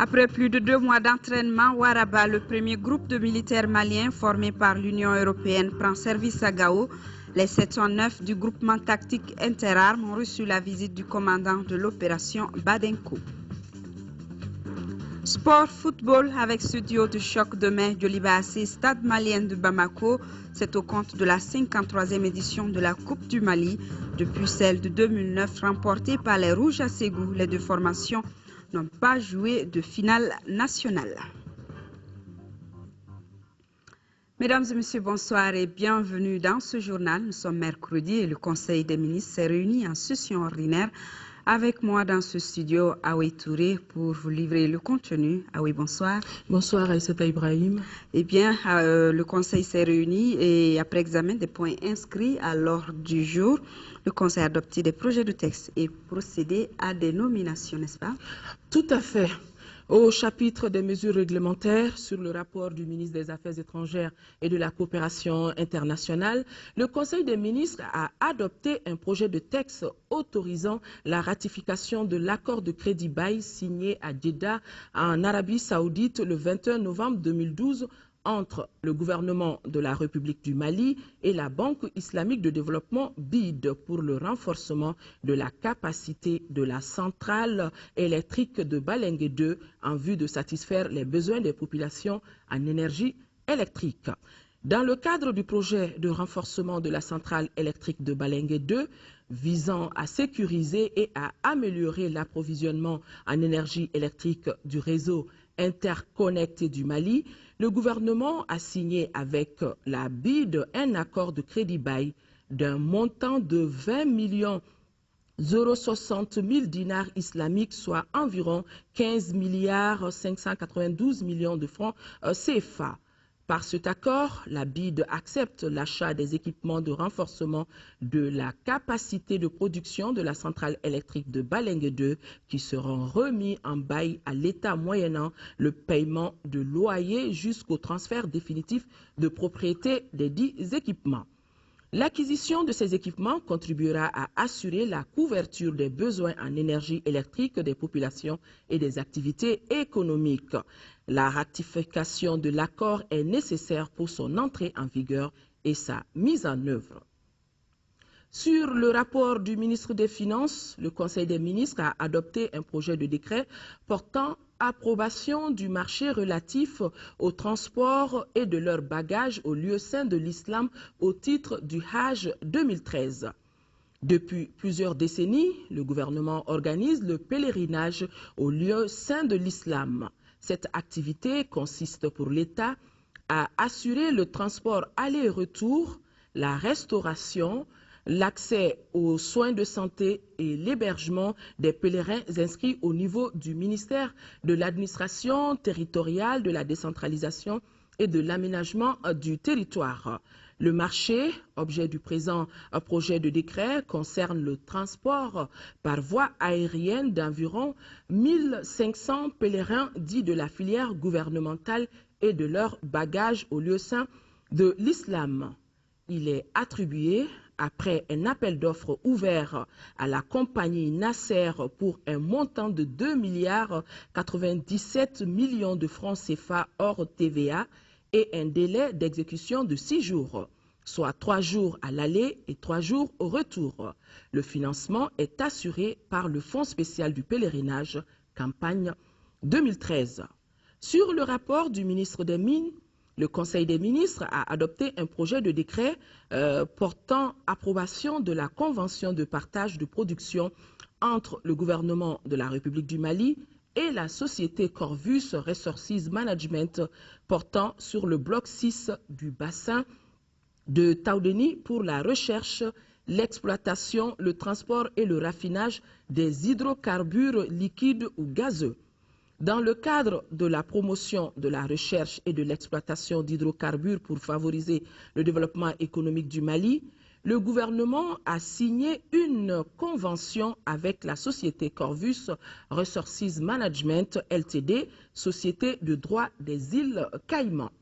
Après plus de 2 mois d'entraînement, Waraba, le premier groupe de militaires maliens formé par l'Union européenne, prend service à Gao. Les 709 du groupement tactique interarmes ont reçu la visite du commandant de l'opération Badenko. Sport football avec ce duo de choc demain de l'Ibassi, Stade malien de Bamako. C'est au compte de la 53e édition de la Coupe du Mali. Depuis celle de 2009 remportée par les Rouges à Ségou, les deux formations n'ont pas joué de finale nationale. Mesdames et messieurs, bonsoir et bienvenue dans ce journal. Nous sommes mercredi et le Conseil des ministres s'est réuni en session ordinaire. Avec moi dans ce studio, Aoui Touré, pour vous livrer le contenu. Aoui, bonsoir. Bonsoir, Aïssata Ibrahim. Eh bien, le Conseil s'est réuni et après examen des points inscrits à l'ordre du jour, le Conseil a adopté des projets de texte et procédé à des nominations, n'est-ce pas? Tout à fait. Au chapitre des mesures réglementaires sur le rapport du ministre des Affaires étrangères et de la coopération internationale, le Conseil des ministres a adopté un projet de texte autorisant la ratification de l'accord de crédit bail signé à Jeddah en Arabie Saoudite le 21 novembre 2012 entre le gouvernement de la République du Mali et la Banque islamique de développement BID pour le renforcement de la capacité de la centrale électrique de Balengue 2 en vue de satisfaire les besoins des populations en énergie électrique. Dans le cadre du projet de renforcement de la centrale électrique de Balengue 2, visant à sécuriser et à améliorer l'approvisionnement en énergie électrique du réseau interconnecté du Mali, le gouvernement a signé avec la BID un accord de crédit bail d'un montant de 20 060 000 dinars islamiques, soit environ 15 592 millions de francs CFA. Par cet accord, la BID accepte l'achat des équipements de renforcement de la capacité de production de la centrale électrique de Balengue 2 qui seront remis en bail à l'État moyennant le paiement de loyer jusqu'au transfert définitif de propriété des dits équipements. L'acquisition de ces équipements contribuera à assurer la couverture des besoins en énergie électrique des populations et des activités économiques. La ratification de l'accord est nécessaire pour son entrée en vigueur et sa mise en œuvre. Sur le rapport du ministre des Finances, le Conseil des ministres a adopté un projet de décret portant approbation du marché relatif au transport et de leurs bagages aux lieux saints de l'islam au titre du Hajj 2013. Depuis plusieurs décennies, le gouvernement organise le pèlerinage aux lieux saints de l'islam. Cette activité consiste pour l'État à assurer le transport aller-retour, la restauration, l'accès aux soins de santé et l'hébergement des pèlerins inscrits au niveau du ministère de l'administration territoriale, de la décentralisation et de l'aménagement du territoire. Le marché, objet du présent projet de décret, concerne le transport par voie aérienne d'environ 1500 pèlerins dits de la filière gouvernementale et de leurs bagages aux lieux saints de l'islam. Il est attribué après un appel d'offres ouvert à la compagnie Nasser pour un montant de 2,97 milliards de francs CFA hors TVA et un délai d'exécution de 6 jours, soit 3 jours à l'aller et 3 jours au retour. Le financement est assuré par le Fonds spécial du pèlerinage, campagne 2013. Sur le rapport du ministre des Mines, le Conseil des ministres a adopté un projet de décret portant approbation de la convention de partage de production entre le gouvernement de la République du Mali et la société Corvus Resources Management portant sur le bloc 6 du bassin de Taoudeni pour la recherche, l'exploitation, le transport et le raffinage des hydrocarbures liquides ou gazeux. Dans le cadre de la promotion de la recherche et de l'exploitation d'hydrocarbures pour favoriser le développement économique du Mali, le gouvernement a signé une convention avec la société Corvus Resources Management Ltd, société de droit des îles Caïmans.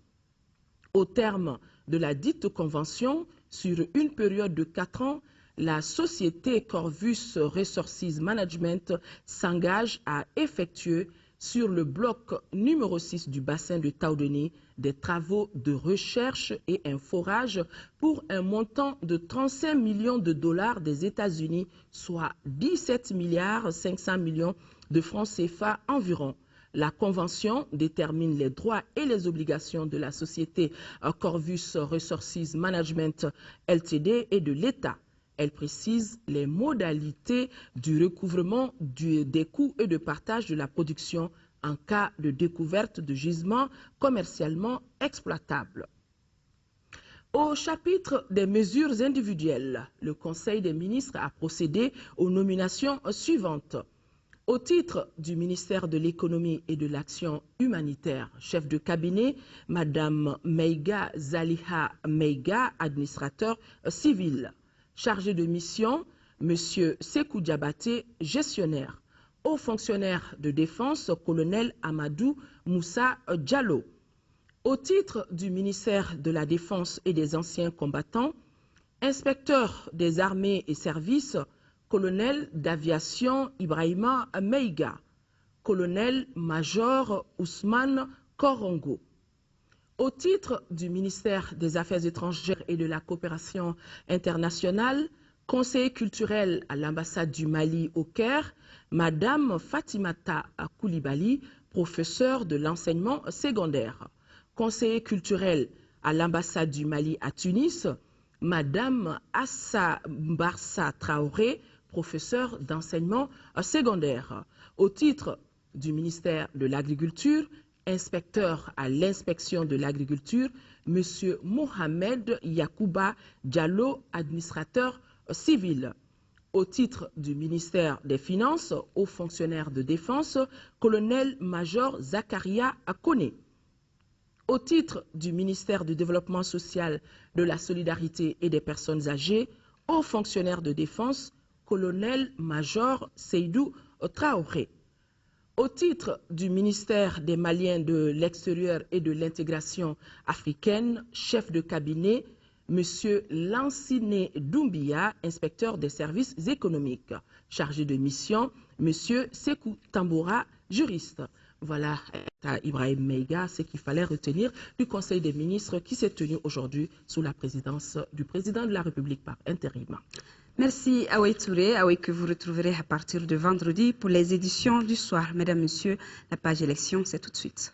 Au terme de la dite convention, sur une période de 4 ans, la société Corvus Resources Management s'engage à effectuer sur le bloc numéro 6 du bassin de Taoudeni des travaux de recherche et un forage pour un montant de 35 millions de dollars des États-Unis, soit 17 milliards 500 millions de francs CFA environ. La convention détermine les droits et les obligations de la société Corvus Resources Management Ltd et de l'État. Elle précise les modalités du recouvrement des coûts et de partage de la production en cas de découverte de gisements commercialement exploitables. Au chapitre des mesures individuelles, le Conseil des ministres a procédé aux nominations suivantes. Au titre du ministère de l'Économie et de l'Action humanitaire, chef de cabinet, Madame Meiga Zaliha Meiga, administrateur civil. Chargé de mission, M. Sekou Diabaté, gestionnaire. Haut fonctionnaire de défense, colonel Amadou Moussa Diallo. Au titre du ministère de la Défense et des anciens combattants, inspecteur des armées et services, colonel d'aviation Ibrahima Meiga. Colonel-major Ousmane Korongo. Au titre du ministère des Affaires étrangères et de la coopération internationale, conseiller culturel à l'ambassade du Mali au Caire, Madame Fatimata Koulibaly, professeure de l'enseignement secondaire. Conseiller culturel à l'ambassade du Mali à Tunis, Madame Assa Mbarsa Traoré, professeure d'enseignement secondaire. Au titre du ministère de l'Agriculture, inspecteur à l'inspection de l'agriculture, M. Mohamed Yakouba Diallo, administrateur civil. Au titre du ministère des Finances, haut fonctionnaire de défense, colonel-major Zakaria Akone. Au titre du ministère du Développement social, de la solidarité et des personnes âgées, haut fonctionnaire de défense, colonel-major Seydou Traoré. Au titre du ministère des Maliens de l'extérieur et de l'intégration africaine, chef de cabinet, M. Lanciné Doumbia, inspecteur des services économiques. Chargé de mission, M. Sekou Tamboura, juriste. Voilà, à Ibrahim Meiga, ce qu'il fallait retenir du Conseil des ministres qui s'est tenu aujourd'hui sous la présidence du président de la République par intérim. Merci Aoué Touré, Aoué que vous retrouverez à partir de vendredi pour les éditions du soir. Mesdames, Messieurs, la page élection, c'est tout de suite.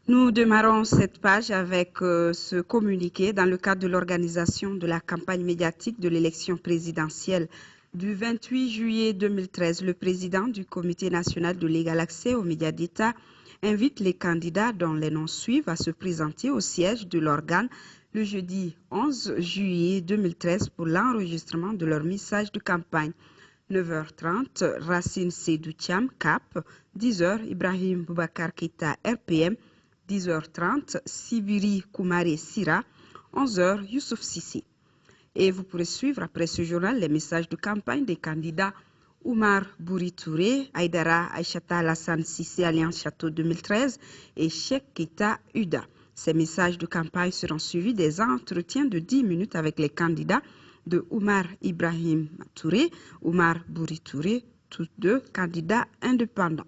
Nous démarrons cette page avec ce communiqué dans le cadre de l'organisation de la campagne médiatique de l'élection présidentielle du 28 juillet 2013. Le président du Comité national de l'égal accès aux médias d'État invite les candidats dont les noms suivent à se présenter au siège de l'organe le jeudi 11 juillet 2013 pour l'enregistrement de leur message de campagne. 9h30, Racine Seydou Thiam, CAP. 10h, Ibrahim Boubacar Keïta, RPM. 10h30, Sibiri Koumare Sira. 11h, Youssouf Sissi. Et vous pourrez suivre après ce journal les messages de campagne des candidats Oumar Bouri Touré, Aïdara Aïchata Alassane Sissé, Alliance Château 2013 et Cheikh Keïta Uda. Ces messages de campagne seront suivis des entretiens de 10 minutes avec les candidats de Oumar Ibrahim Touré, Oumar Bouri Touré, tous deux candidats indépendants.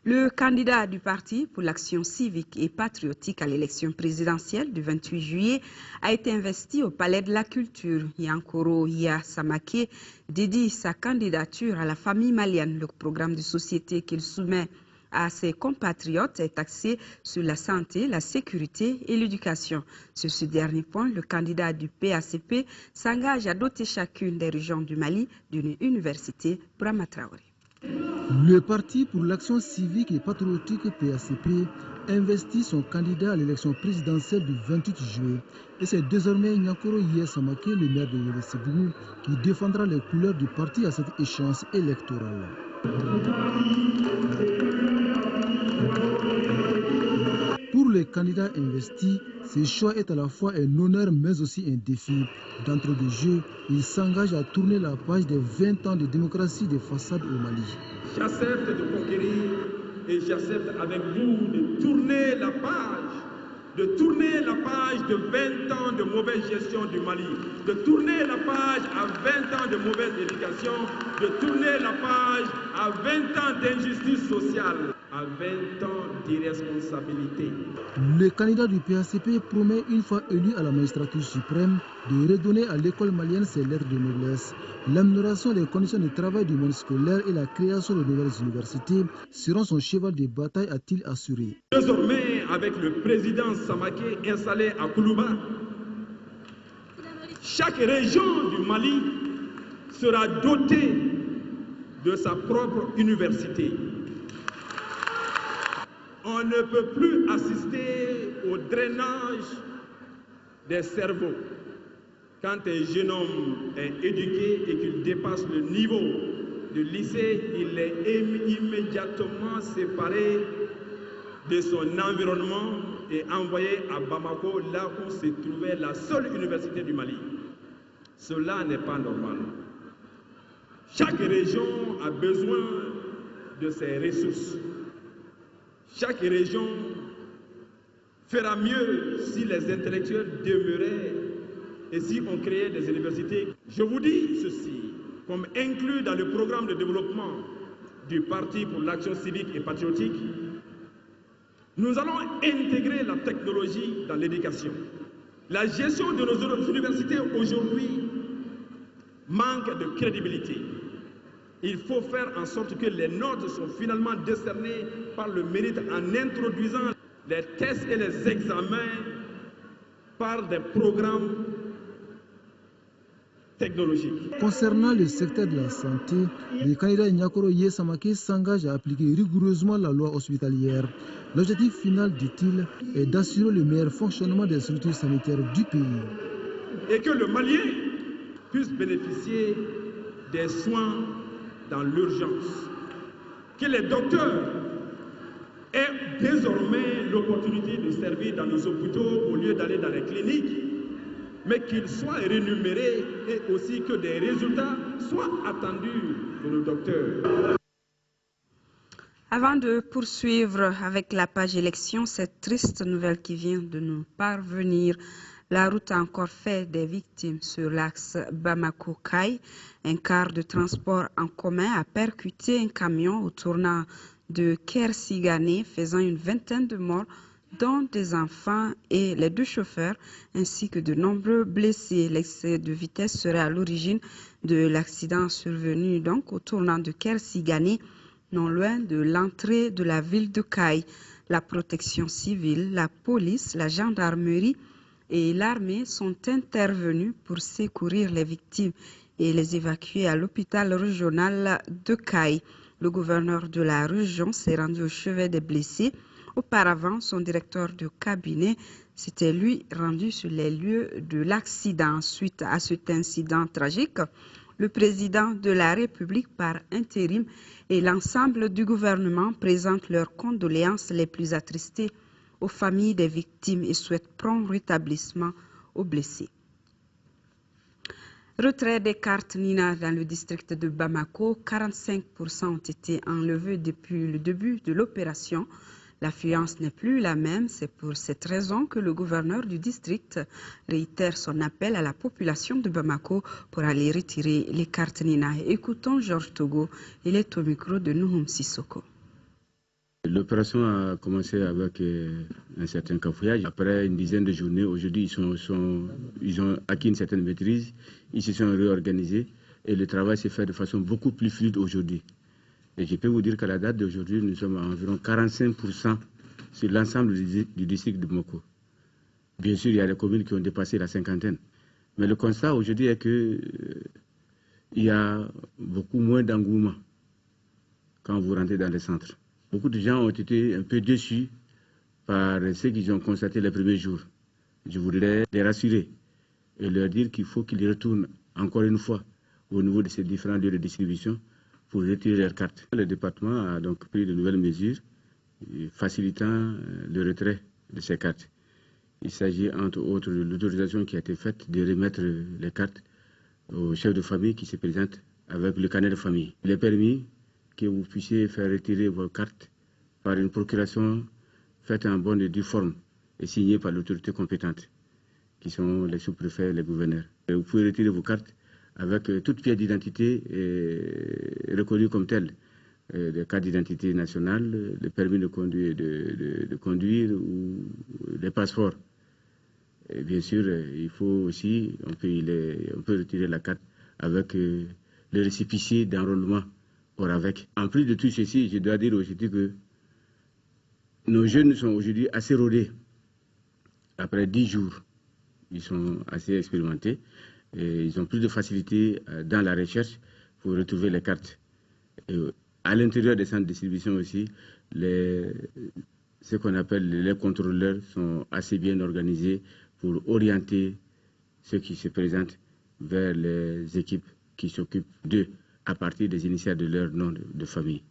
Le candidat du parti pour l'action civique et patriotique à l'élection présidentielle du 28 juillet a été investi au Palais de la Culture. Yankoro Iya Samake dédie sa candidature à la famille malienne. Le programme de société qu'il soumet à ses compatriotes est axé sur la santé, la sécurité et l'éducation. Sur ce dernier point, le candidat du PACP s'engage à doter chacune des régions du Mali d'une université. Brahma Traoré. Le Parti pour l'action civique et patriotique PACP investit son candidat à l'élection présidentielle du 28 juillet. Et c'est désormais Nyankoro Iya Samake, le maire de Yélé-Sébougou, qui défendra les couleurs du parti à cette échéance électorale. Pour les candidats investis, ce choix est à la fois un honneur mais aussi un défi. D'entrée de jeu, ils s'engagent à tourner la page des 20 ans de démocratie des façades au Mali. J'accepte de conquérir et j'accepte avec vous de tourner la page de tourner la page de 20 ans de mauvaise gestion du Mali, de tourner la page à 20 ans de mauvaise éducation, de tourner la page à 20 ans d'injustice sociale, à 20 ans d'irresponsabilité. Le candidat du PACP promet, une fois élu à la magistrature suprême, de redonner à l'école malienne ses lettres de noblesse. L'amélioration des conditions de travail du monde scolaire et la création de nouvelles universités seront son cheval de bataille, a-t-il assuré. Désormais, avec le président Samaké installé à Koulouba, chaque région du Mali sera dotée de sa propre université. On ne peut plus assister au drainage des cerveaux. Quand un jeune homme est éduqué et qu'il dépasse le niveau du lycée, il est immédiatement séparé de son environnement et envoyé à Bamako, là où se trouvait la seule université du Mali. Cela n'est pas normal. Chaque région a besoin de ses ressources. Chaque région fera mieux si les intellectuels demeuraient et si on créait des universités. Je vous dis ceci, comme inclus dans le programme de développement du Parti pour l'action civique et patriotique, nous allons intégrer la technologie dans l'éducation. La gestion de nos universités aujourd'hui manque de crédibilité. Il faut faire en sorte que les notes soient finalement décernées par le mérite en introduisant les tests et les examens par des programmes technologiques. Concernant le secteur de la santé, le candidat Nyakoro Yessamake s'engage à appliquer rigoureusement la loi hospitalière. L'objectif final, dit-il, est d'assurer le meilleur fonctionnement des structures sanitaires du pays. Et que le Malien puisse bénéficier des soins dans l'urgence. Que les docteurs aient désormais l'opportunité de servir dans nos hôpitaux au lieu d'aller dans les cliniques, mais qu'ils soient rémunérés et aussi que des résultats soient attendus de nos docteurs. Avant de poursuivre avec la page élection, cette triste nouvelle qui vient de nous parvenir. La route a encore fait des victimes sur l'axe Bamako-Kai. Un car de transport en commun a percuté un camion au tournant de Kersigane, faisant une vingtaine de morts, dont des enfants et les deux chauffeurs, ainsi que de nombreux blessés. L'excès de vitesse serait à l'origine de l'accident survenu donc au tournant de Kersigane, non loin de l'entrée de la ville de Kai. La protection civile, la police, la gendarmerie et l'armée sont intervenus pour secourir les victimes et les évacuer à l'hôpital régional de Kai. Le gouverneur de la région s'est rendu au chevet des blessés. Auparavant, son directeur de cabinet s'était lui rendu sur les lieux de l'accident. Suite à cet incident tragique, le président de la République par intérim et l'ensemble du gouvernement présentent leurs condoléances les plus attristées aux familles des victimes et souhaitent prompt rétablissement aux blessés. Retrait des cartes Nina dans le district de Bamako, 45% ont été enlevés depuis le début de l'opération. L'affluence n'est plus la même, c'est pour cette raison que le gouverneur du district réitère son appel à la population de Bamako pour aller retirer les cartes Nina. Écoutons Georges Togo, il est au micro de Nouhoum Sissoko. L'opération a commencé avec un certain cafouillage. Après une dizaine de journées, aujourd'hui, ils ont acquis une certaine maîtrise, ils se sont réorganisés et le travail s'est fait de façon beaucoup plus fluide aujourd'hui. Et je peux vous dire qu'à la date d'aujourd'hui, nous sommes à environ 45% sur l'ensemble du district de Bamako. Bien sûr, il y a des communes qui ont dépassé la cinquantaine. Mais le constat aujourd'hui est qu'il y a beaucoup moins d'engouement quand vous rentrez dans les centres. Beaucoup de gens ont été un peu déçus par ce qu'ils ont constaté les premiers jours. Je voudrais les rassurer et leur dire qu'il faut qu'ils retournent encore une fois au niveau de ces différents lieux de distribution pour retirer leurs cartes. Le département a donc pris de nouvelles mesures facilitant le retrait de ces cartes. Il s'agit entre autres de l'autorisation qui a été faite de remettre les cartes aux chefs de famille qui se présentent avec le carnet de famille. Il est permis que vous puissiez faire retirer vos cartes par une procuration faite en bonne et due forme et signé par l'autorité compétente, qui sont les sous-préfets, les gouverneurs. Vous pouvez retirer vos cartes avec toute pièce d'identité reconnue comme telle. Les cartes d'identité nationale, le permis de conduire ou les passeports. Et bien sûr, il faut aussi, on peut retirer la carte avec le récépissé d'enrôlement ORAVEC. En plus de tout ceci, je dois dire aujourd'hui que nos jeunes sont aujourd'hui assez rodés. Après 10 jours, ils sont assez expérimentés et ils ont plus de facilité dans la recherche pour retrouver les cartes. Et à l'intérieur des centres de distribution aussi, ce qu'on appelle les contrôleurs sont assez bien organisés pour orienter ceux qui se présentent vers les équipes qui s'occupent d'eux à partir des initiales de leur nom de famille.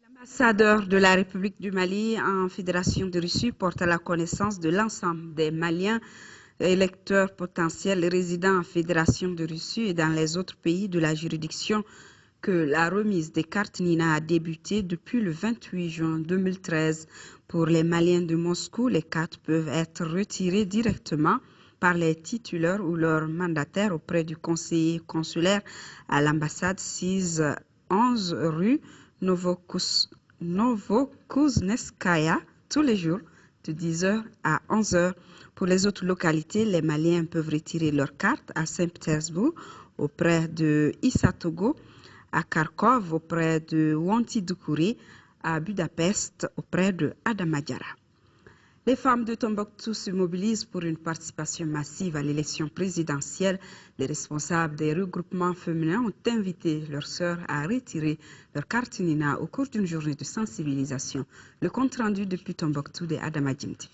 L'ambassadeur de la République du Mali en Fédération de Russie porte à la connaissance de l'ensemble des Maliens électeurs potentiels résidant en Fédération de Russie et dans les autres pays de la juridiction que la remise des cartes NINA a débuté depuis le 28 juin 2013. Pour les Maliens de Moscou, les cartes peuvent être retirées directement par les titulaires ou leurs mandataires auprès du conseiller consulaire à l'ambassade 611 rue Novokuzneskaya tous les jours de 10h à 11h. Pour les autres localités, les Maliens peuvent retirer leurs cartes à Saint-Pétersbourg auprès de Issatogo, à Kharkov auprès de Wanti-Doukouré, à Budapest auprès de Adamadjara. Les femmes de Tombouctou se mobilisent pour une participation massive à l'élection présidentielle. Les responsables des regroupements féminins ont invité leurs sœurs à retirer leur carte NINA au cours d'une journée de sensibilisation. Le compte rendu depuis Tombouctou de Adama Djimti.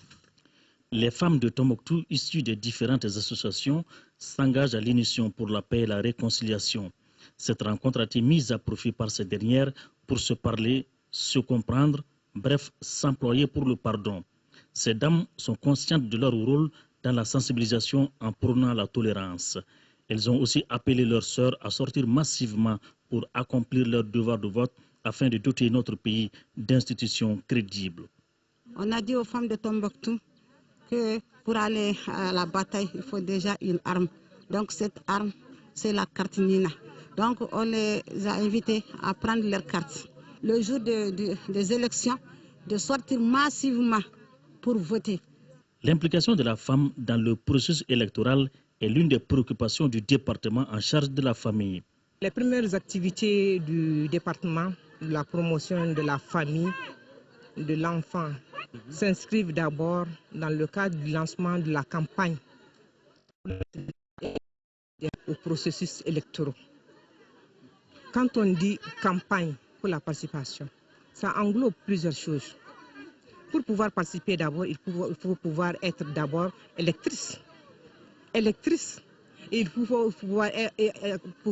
Les femmes de Tombouctou, issues de différentes associations, s'engagent à l'Union pour la paix et la réconciliation. Cette rencontre a été mise à profit par ces dernières pour se parler, se comprendre, bref, s'employer pour le pardon. Ces dames sont conscientes de leur rôle dans la sensibilisation en prônant la tolérance. Elles ont aussi appelé leurs sœurs à sortir massivement pour accomplir leur devoir de vote afin de doter notre pays d'institutions crédibles. On a dit aux femmes de Tombouctou que pour aller à la bataille, il faut déjà une arme. Donc cette arme, c'est la carte NINA. Donc on les a invitées à prendre leur carte. Le jour des élections, de sortir massivement pour voter. L'implication de la femme dans le processus électoral est l'une des préoccupations du département en charge de la famille. Les premières activités du département, la promotion de la famille, de l'enfant, s'inscrivent d'abord dans le cadre du lancement de la campagne au processus électoral. Quand on dit campagne pour la participation, ça englobe plusieurs choses. Pour pouvoir participer d'abord, il faut pouvoir être d'abord électrice. Électrice, il faut pouvoir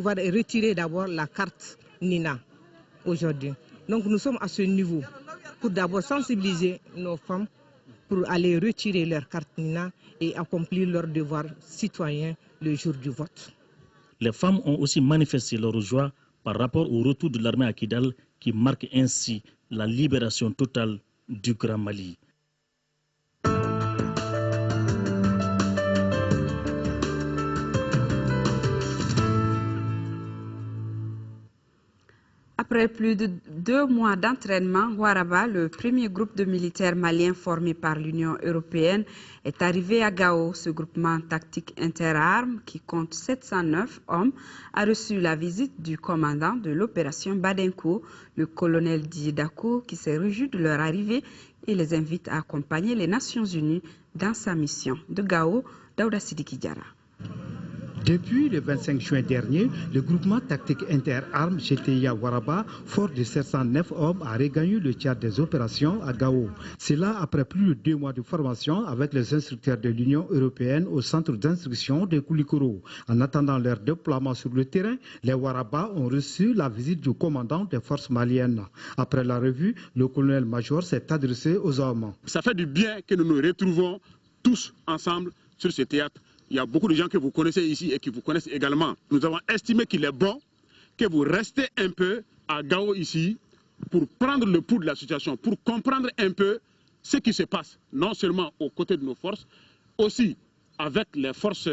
retirer d'abord la carte NINA aujourd'hui. Donc nous sommes à ce niveau pour d'abord sensibiliser nos femmes pour aller retirer leur carte NINA et accomplir leur devoir citoyen le jour du vote. Les femmes ont aussi manifesté leur joie par rapport au retour de l'armée à Kidal qui marque ainsi la libération totale du Grand Mali. Après plus de 2 mois d'entraînement, Waraba, le premier groupe de militaires maliens formé par l'Union européenne, est arrivé à Gao. Ce groupement tactique interarmes, qui compte 709 hommes, a reçu la visite du commandant de l'opération Badenko, le colonel Didakou, qui s'est réjoui de leur arrivée et les invite à accompagner les Nations Unies dans sa mission. De Gao, Daouda Sidiki Diara. Depuis le 25 juin dernier, le groupement tactique interarmes GTIA Waraba, fort de 709 hommes, a regagné le tiers des opérations à Gao. C'est là après plus de 2 mois de formation avec les instructeurs de l'Union européenne au centre d'instruction de Koulikoro. En attendant leur déploiement sur le terrain, les Waraba ont reçu la visite du commandant des forces maliennes. Après la revue, le colonel-major s'est adressé aux hommes. Ça fait du bien que nous nous retrouvons tous ensemble sur ce théâtre. Il y a beaucoup de gens que vous connaissez ici et qui vous connaissent également. Nous avons estimé qu'il est bon que vous restez un peu à Gao ici pour prendre le pouls de la situation, pour comprendre un peu ce qui se passe, non seulement aux côtés de nos forces, aussi avec les forces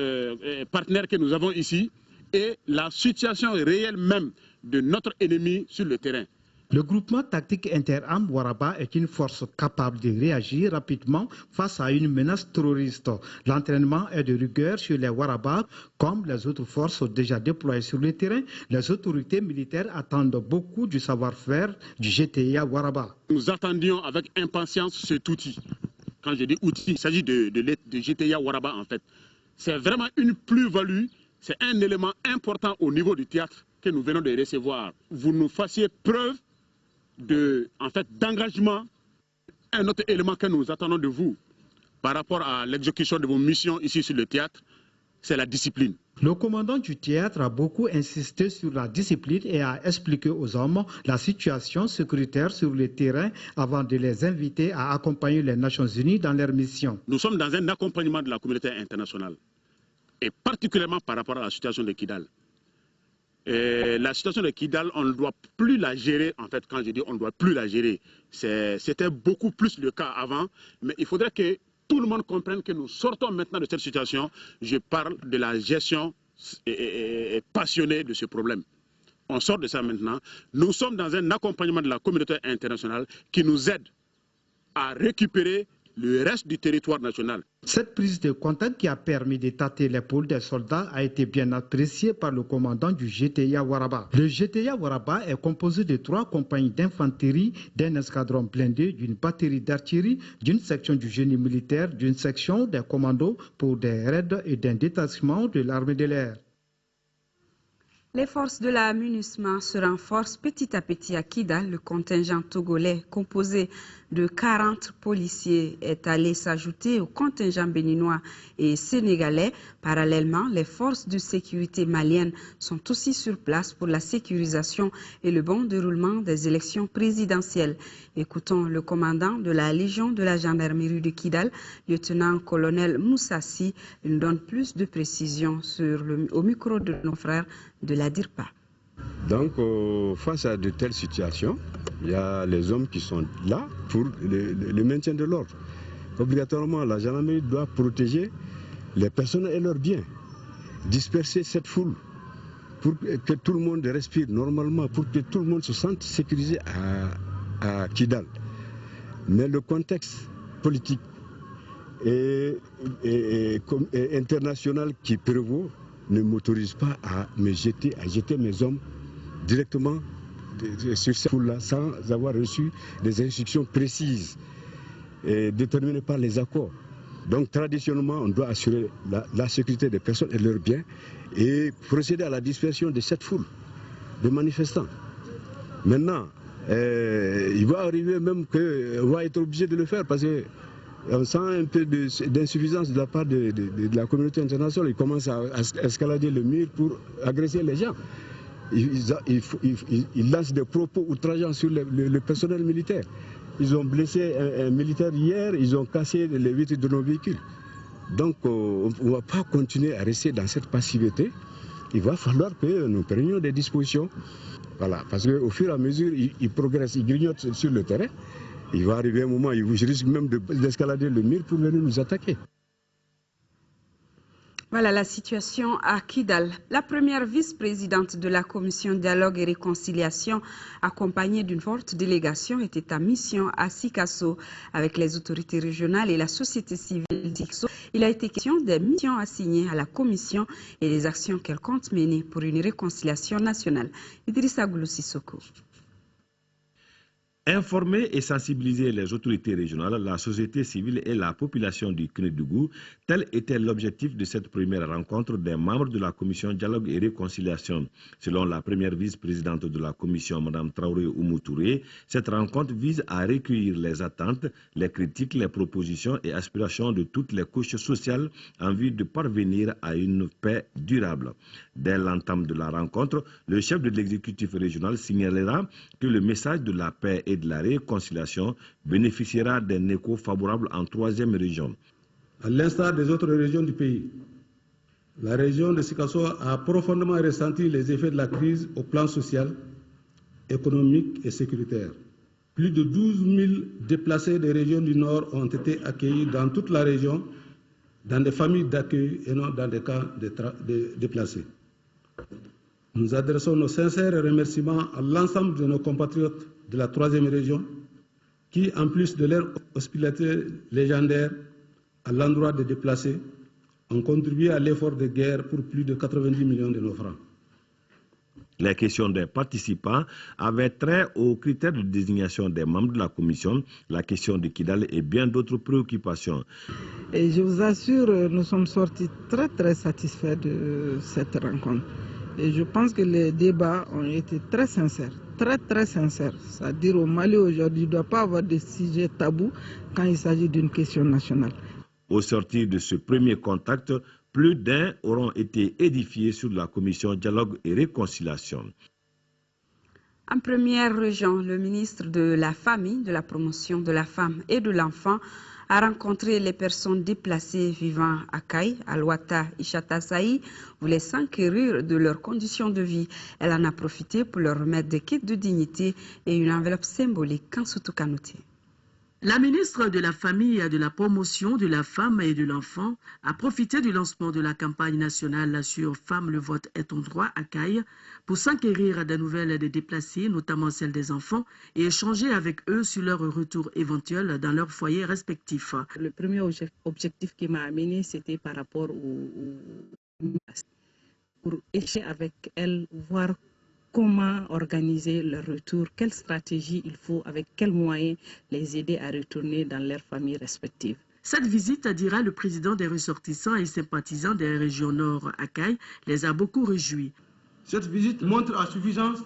partenaires que nous avons ici, et la situation réelle même de notre ennemi sur le terrain. Le groupement tactique interarmes Waraba est une force capable de réagir rapidement face à une menace terroriste. L'entraînement est de rigueur chez les Waraba, comme les autres forces déjà déployées sur le terrain. Les autorités militaires attendent beaucoup du savoir-faire du GTIA Waraba. Nous attendions avec impatience cet outil. Quand je dis outil, il s'agit de GTIA Waraba en fait. C'est vraiment une plus-value, c'est un élément important au niveau du théâtre que nous venons de recevoir. Vous nous fassiez preuve d'engagement. Un autre élément que nous attendons de vous par rapport à l'exécution de vos missions ici sur le théâtre, c'est la discipline. Le commandant du théâtre a beaucoup insisté sur la discipline et a expliqué aux hommes la situation sécuritaire sur le terrain avant de les inviter à accompagner les Nations Unies dans leur mission. Nous sommes dans un accompagnement de la communauté internationale et particulièrement par rapport à la situation de Kidal. Et la situation de Kidal, on ne doit plus la gérer, en fait, quand je dis on ne doit plus la gérer, c'était beaucoup plus le cas avant, mais il faudrait que tout le monde comprenne que nous sortons maintenant de cette situation. Je parle de la gestion passionnée de ce problème. On sort de ça maintenant. Nous sommes dans un accompagnement de la communauté internationale qui nous aide à récupérer le reste du territoire national. Cette prise de contact qui a permis de tâter l'épaule des soldats a été bien appréciée par le commandant du GTIA Waraba. Le GTIA Waraba est composé de 3 compagnies d'infanterie, d'un escadron blindé, d'une batterie d'artillerie, d'une section du génie militaire, d'une section des commandos pour des raids et d'un détachement de l'armée de l'air. Les forces de la MINUSMA se renforcent petit à petit à Kidal. Le contingent togolais, composé de 40 policiers, est allé s'ajouter au contingent béninois et sénégalais. Parallèlement, les forces de sécurité maliennes sont aussi sur place pour la sécurisation et le bon déroulement des élections présidentielles. Écoutons le commandant de la Légion de la gendarmerie de Kidal, lieutenant-colonel Moussassi. Il nous donne plus de précisions au micro de nos frères de la DIRPA. Donc, face à de telles situations, il y a les hommes qui sont là pour le maintien de l'ordre. Obligatoirement, la gendarmerie doit protéger les personnes et leurs biens, disperser cette foule pour que tout le monde respire normalement, pour que tout le monde se sente sécurisé à Kidal. Mais le contexte politique et international qui prévaut ne m'autorise pas à jeter mes hommes directement sur cette foule-là sans avoir reçu des instructions précises et déterminées par les accords. Donc traditionnellement, on doit assurer la sécurité des personnes et leurs biens et procéder à la dispersion de cette foule de manifestants. Maintenant, il va arriver même qu'on va être obligé de le faire parce que on sent un peu d'insuffisance de la part de la communauté internationale. Ils commencent à escalader le mur pour agresser les gens. Ils lancent des propos outrageants sur le personnel militaire. Ils ont blessé un militaire hier, ils ont cassé les vitres de nos véhicules. Donc on ne va pas continuer à rester dans cette passivité. Il va falloir que nous prenions des dispositions. Voilà, parce qu'au fur et à mesure, ils progressent, ils grignotent sur le terrain. Il va arriver un moment, ils risquent même d'escalader le mur pour venir nous attaquer. Voilà la situation à Kidal. La première vice-présidente de la commission Dialogue et Réconciliation, accompagnée d'une forte délégation, était en mission à Sikasso avec les autorités régionales et la société civile d'Ixo. Il a été question des missions assignées à la commission et des actions qu'elle compte mener pour une réconciliation nationale. Idrissa Goulou Sissoko. Informer et sensibiliser les autorités régionales, la société civile et la population du Kénédougou, tel était l'objectif de cette première rencontre des membres de la commission Dialogue et Réconciliation. Selon la première vice-présidente de la commission, Mme Traoré Oumou Touré, cette rencontre vise à recueillir les attentes, les critiques, les propositions et aspirations de toutes les couches sociales en vue de parvenir à une paix durable. Dès l'entame de la rencontre, le chef de l'exécutif régional signalera que le message de la paix et de la réconciliation bénéficiera d'un écho favorable en 3e région. À l'instar des autres régions du pays, la région de Sikasso a profondément ressenti les effets de la crise au plan social, économique et sécuritaire. Plus de 12 000 déplacés des régions du Nord ont été accueillis dans toute la région, dans des familles d'accueil et non dans des camps de déplacés. Nous adressons nos sincères remerciements à l'ensemble de nos compatriotes de la 3e région qui, en plus de leur hospitalité légendaire à l'endroit des déplacés, ont contribué à l'effort de guerre pour plus de 90 millions de nos francs. Les questions des participants avaient trait aux critères de désignation des membres de la commission, la question de Kidal et bien d'autres préoccupations. Et je vous assure, nous sommes sortis très satisfaits de cette rencontre. Et je pense que les débats ont été très sincères, très sincères. C'est-à-dire au Mali aujourd'hui, il ne doit pas avoir de sujet tabou quand il s'agit d'une question nationale. Au sortir de ce premier contact, plus d'un auront été édifiés sur la commission Dialogue et Réconciliation. En première région, le ministre de la Famille, de la Promotion de la Femme et de l'Enfant a rencontré les personnes déplacées vivant à Kaï, Alouata Ishata Saï, voulait s'enquérir de leurs conditions de vie. Elle en a profité pour leur remettre des kits de dignité et une enveloppe symbolique Kansutu Kanouté. La ministre de la Famille et de la Promotion de la Femme et de l'Enfant a profité du lancement de la campagne nationale sur Femmes, le vote est ton droit à Kaï pour s'enquérir des nouvelles des déplacés, notamment celles des enfants, et échanger avec eux sur leur retour éventuel dans leurs foyers respectifs. Le premier objectif qui m'a amené, c'était par rapport pour échanger avec elles, voir comment organiser leur retour, quelle stratégie il faut, avec quels moyens les aider à retourner dans leurs familles respectives. Cette visite, dira le président des ressortissants et sympathisants des régions Nord à Kaï, les a beaucoup réjouis. Cette visite montre à suffisance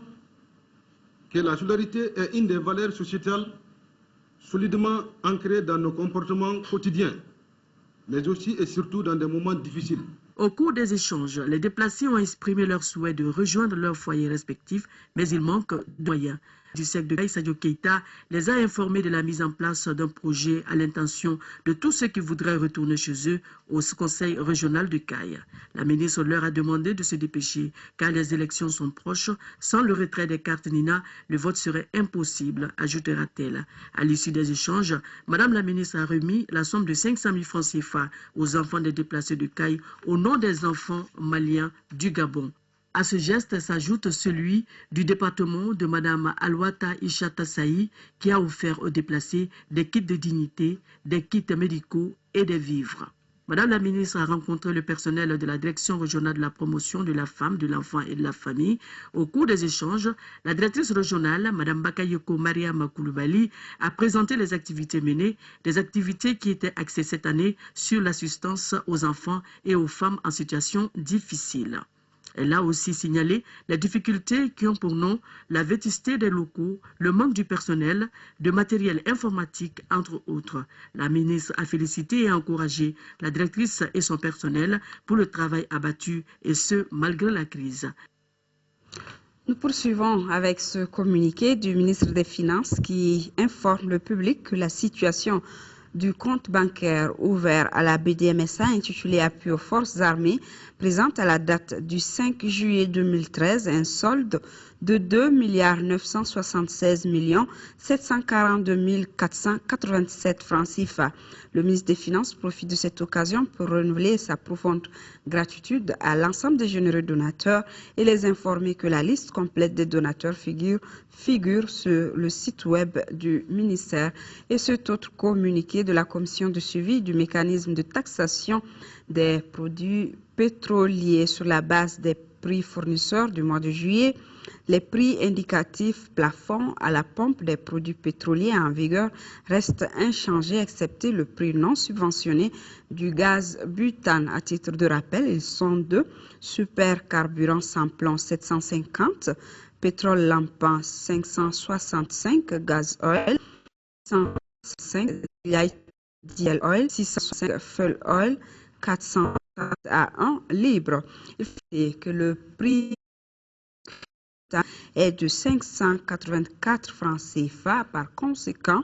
que la solidarité est une des valeurs sociétales solidement ancrées dans nos comportements quotidiens, mais aussi et surtout dans des moments difficiles. Au cours des échanges, les déplacés ont exprimé leur souhait de rejoindre leurs foyers respectifs, mais il manque de moyens. Du siècle de Kaï, Sadio Keïta les a informés de la mise en place d'un projet à l'intention de tous ceux qui voudraient retourner chez eux au conseil régional de Kaï. La ministre leur a demandé de se dépêcher car les élections sont proches. Sans le retrait des cartes Nina, le vote serait impossible, ajoutera-t-elle. À l'issue des échanges, Madame la ministre a remis la somme de 500 000 francs CFA aux enfants des déplacés de Kaï au nom des enfants maliens du Gabon. À ce geste s'ajoute celui du département de Mme Alouata Ishata Saï qui a offert aux déplacés des kits de dignité, des kits médicaux et des vivres. Madame la ministre a rencontré le personnel de la Direction régionale de la promotion de la femme, de l'enfant et de la famille. Au cours des échanges, la directrice régionale, Mme Bakayoko Mariam Koulibaly, a présenté les activités menées, des activités qui étaient axées cette année sur l'assistance aux enfants et aux femmes en situation difficile. Elle a aussi signalé les difficultés qui ont pour nom la vétusté des locaux, le manque du personnel, de matériel informatique, entre autres. La ministre a félicité et encouragé la directrice et son personnel pour le travail abattu, et ce, malgré la crise. Nous poursuivons avec ce communiqué du ministre des Finances qui informe le public que la situation du compte bancaire ouvert à la BDMSA intitulé Appui aux forces armées présente à la date du 5 juillet 2013 un solde de 2 976 742 487 francs CFA. Le ministre des Finances profite de cette occasion pour renouveler sa profonde gratitude à l'ensemble des généreux donateurs et les informer que la liste complète des donateurs figure sur le site web du ministère. Et cet autre communiqué de la commission de suivi du mécanisme de taxation des produits pétroliers sur la base des prix fournisseurs du mois de juillet. Les prix indicatifs plafonds à la pompe des produits pétroliers en vigueur restent inchangés, excepté le prix non subventionné du gaz butane. À titre de rappel, ils sont de supercarburant sans plomb 750, pétrole lampant 565, gaz oil 105, diesel oil 605, fuel oil 400 à 1 libre. Il fait que le prix est de 584 francs CFA. Par conséquent,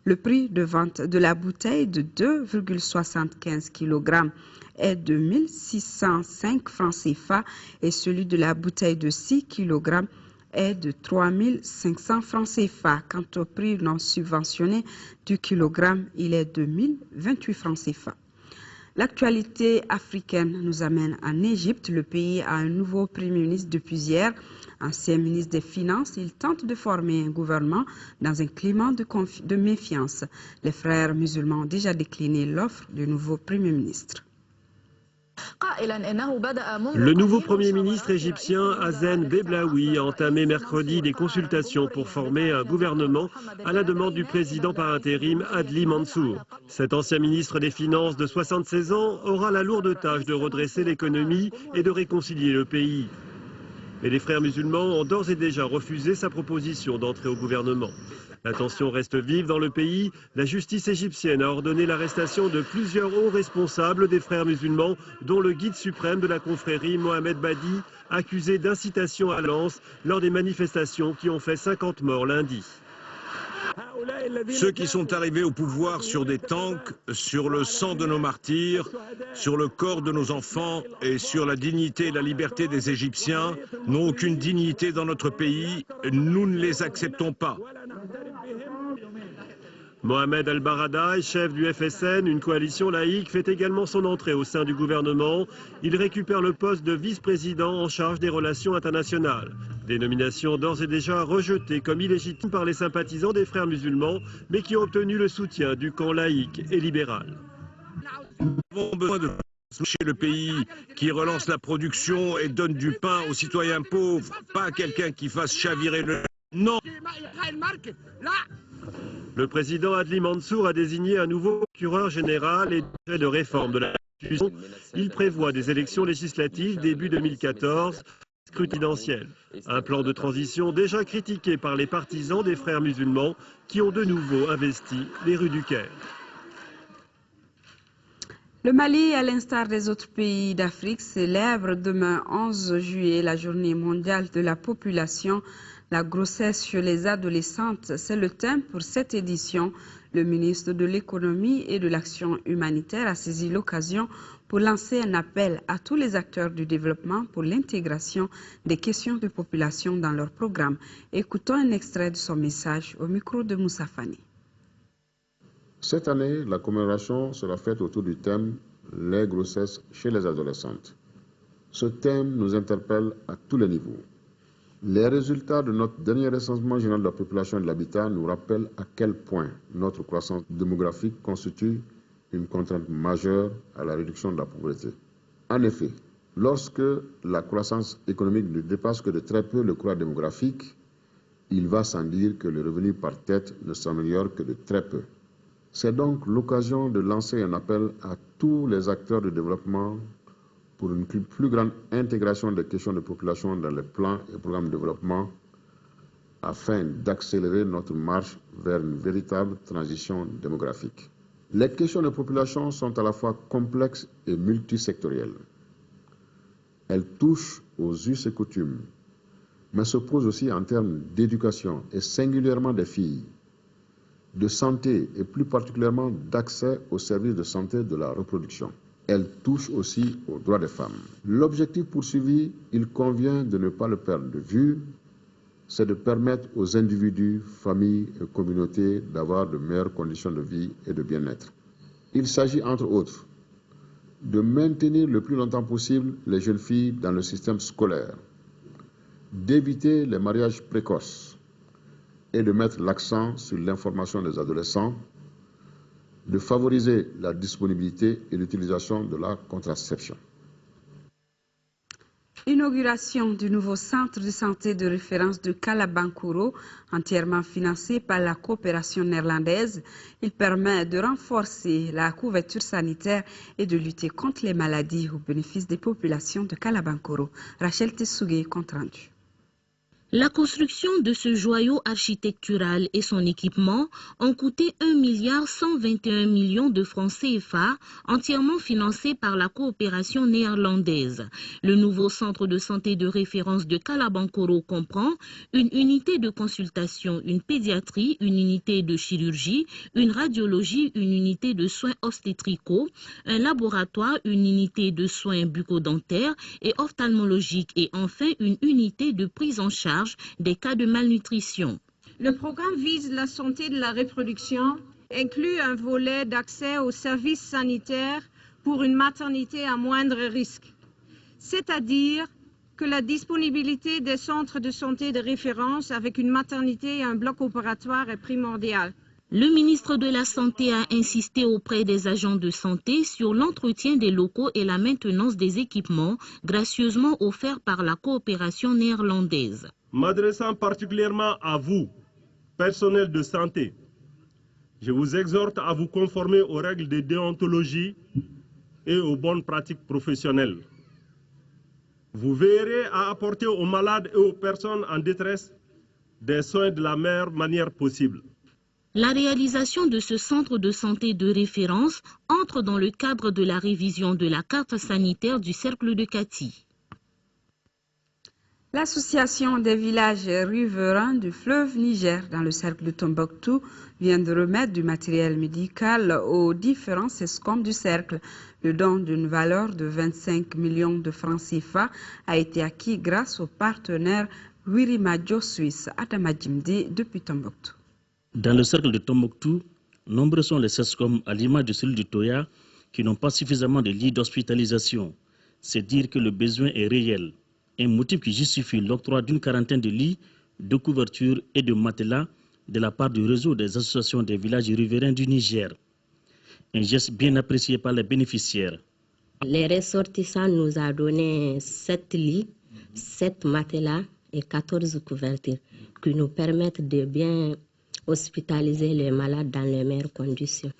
le prix de vente de la bouteille de 2,75 kg est de 1605 francs CFA et celui de la bouteille de 6 kg est de 3 500 francs CFA. Quant au prix non subventionné du kilogramme, il est de 1028 francs CFA. L'actualité africaine nous amène en Égypte. Le pays a un nouveau Premier ministre depuis hier. Ancien ministre des Finances, il tente de former un gouvernement dans un climat de méfiance. Les frères musulmans ont déjà décliné l'offre du nouveau Premier ministre. Le nouveau Premier ministre égyptien Hazen Beblaoui a entamé mercredi des consultations pour former un gouvernement à la demande du président par intérim Adli Mansour. Cet ancien ministre des Finances de 76 ans aura la lourde tâche de redresser l'économie et de réconcilier le pays. Mais les frères musulmans ont d'ores et déjà refusé sa proposition d'entrer au gouvernement. La tension reste vive dans le pays. La justice égyptienne a ordonné l'arrestation de plusieurs hauts responsables des frères musulmans, dont le guide suprême de la confrérie Mohamed Badi, accusé d'incitation à la violence lors des manifestations qui ont fait 50 morts lundi. Ceux qui sont arrivés au pouvoir sur des tanks, sur le sang de nos martyrs, sur le corps de nos enfants et sur la dignité et la liberté des Égyptiens n'ont aucune dignité dans notre pays. Nous ne les acceptons pas. Mohamed Al-Barada, chef du FSN, une coalition laïque, fait également son entrée au sein du gouvernement. Il récupère le poste de vice-président en charge des relations internationales. Des nominations d'ores et déjà rejetées comme illégitimes par les sympathisants des frères musulmans, mais qui ont obtenu le soutien du camp laïque et libéral. Nous avons besoin de toucher le pays qui relance la production et donne du pain aux citoyens pauvres, pas quelqu'un qui fasse chavirer le... Non. Le président Adli Mansour a désigné un nouveau procureur général et projet de réforme de la Constitution. Il prévoit des élections législatives début 2014, scrutinentielles. Un plan de transition déjà critiqué par les partisans des frères musulmans qui ont de nouveau investi les rues du Caire. Le Mali, à l'instar des autres pays d'Afrique, célèbre demain 11 juillet la journée mondiale de la population. La grossesse chez les adolescentes, c'est le thème pour cette édition. Le ministre de l'Économie et de l'Action humanitaire a saisi l'occasion pour lancer un appel à tous les acteurs du développement pour l'intégration des questions de population dans leur programme. Écoutons un extrait de son message au micro de Moussa Fani. Cette année, la commémoration sera faite autour du thème « Les grossesses chez les adolescentes ». Ce thème nous interpelle à tous les niveaux. Les résultats de notre dernier recensement général de la population et de l'habitat nous rappellent à quel point notre croissance démographique constitue une contrainte majeure à la réduction de la pauvreté. En effet, lorsque la croissance économique ne dépasse que de très peu le croît démographique, il va sans dire que le revenu par tête ne s'améliore que de très peu. C'est donc l'occasion de lancer un appel à tous les acteurs de développement pour une plus grande intégration des questions de population dans les plans et programmes de développement afin d'accélérer notre marche vers une véritable transition démographique. Les questions de population sont à la fois complexes et multisectorielles. Elles touchent aux us et coutumes, mais se posent aussi en termes d'éducation et singulièrement des filles, de santé et plus particulièrement d'accès aux services de santé de la reproduction. Elle touche aussi aux droits des femmes. L'objectif poursuivi, il convient de ne pas le perdre de vue, c'est de permettre aux individus, familles et communautés d'avoir de meilleures conditions de vie et de bien-être. Il s'agit entre autres de maintenir le plus longtemps possible les jeunes filles dans le système scolaire, d'éviter les mariages précoces et de mettre l'accent sur l'information des adolescents, de favoriser la disponibilité et l'utilisation de la contraception. Inauguration du nouveau centre de santé de référence de Kalabankoro, entièrement financé par la coopération néerlandaise. Il permet de renforcer la couverture sanitaire et de lutter contre les maladies au bénéfice des populations de Kalabankoro. Rachel Tessougué, compte rendu. La construction de ce joyau architectural et son équipement ont coûté 1,121 milliard de francs CFA, entièrement financé par la coopération néerlandaise. Le nouveau centre de santé de référence de Kalabankoro comprend une unité de consultation, une pédiatrie, une unité de chirurgie, une radiologie, une unité de soins obstétricaux, un laboratoire, une unité de soins bucco-dentaires et ophtalmologiques et enfin une unité de prise en charge charge des cas de malnutrition. Le programme vise la santé de la reproduction, inclut un volet d'accès aux services sanitaires pour une maternité à moindre risque, c'est-à-dire que la disponibilité des centres de santé de référence avec une maternité et un bloc opératoire est primordiale. Le ministre de la Santé a insisté auprès des agents de santé sur l'entretien des locaux et la maintenance des équipements gracieusement offerts par la coopération néerlandaise. M'adressant particulièrement à vous, personnel de santé, je vous exhorte à vous conformer aux règles de déontologie et aux bonnes pratiques professionnelles. Vous veillerez à apporter aux malades et aux personnes en détresse des soins de la meilleure manière possible. La réalisation de ce centre de santé de référence entre dans le cadre de la révision de la carte sanitaire du cercle de Kati. L'association des villages riverains du fleuve Niger dans le cercle de Tombouctou vient de remettre du matériel médical aux différents SESCOM du cercle. Le don d'une valeur de 25 millions de francs CFA a été acquis grâce au partenaire Wirimadio Suisse, Adama Djimdi, depuis Tombouctou. Dans le cercle de Tombouctou, nombreux sont les SESCOM à l'image de celui du Toya qui n'ont pas suffisamment de lits d'hospitalisation. C'est dire que le besoin est réel. Un motif qui justifie l'octroi d'une quarantaine de lits, de couvertures et de matelas de la part du réseau des associations des villages riverains du Niger. Un geste bien apprécié par les bénéficiaires. Les ressortissants nous ont donné 7 lits, 7 matelas et 14 couvertures qui nous permettent de bien hospitaliser les malades dans les meilleures conditions.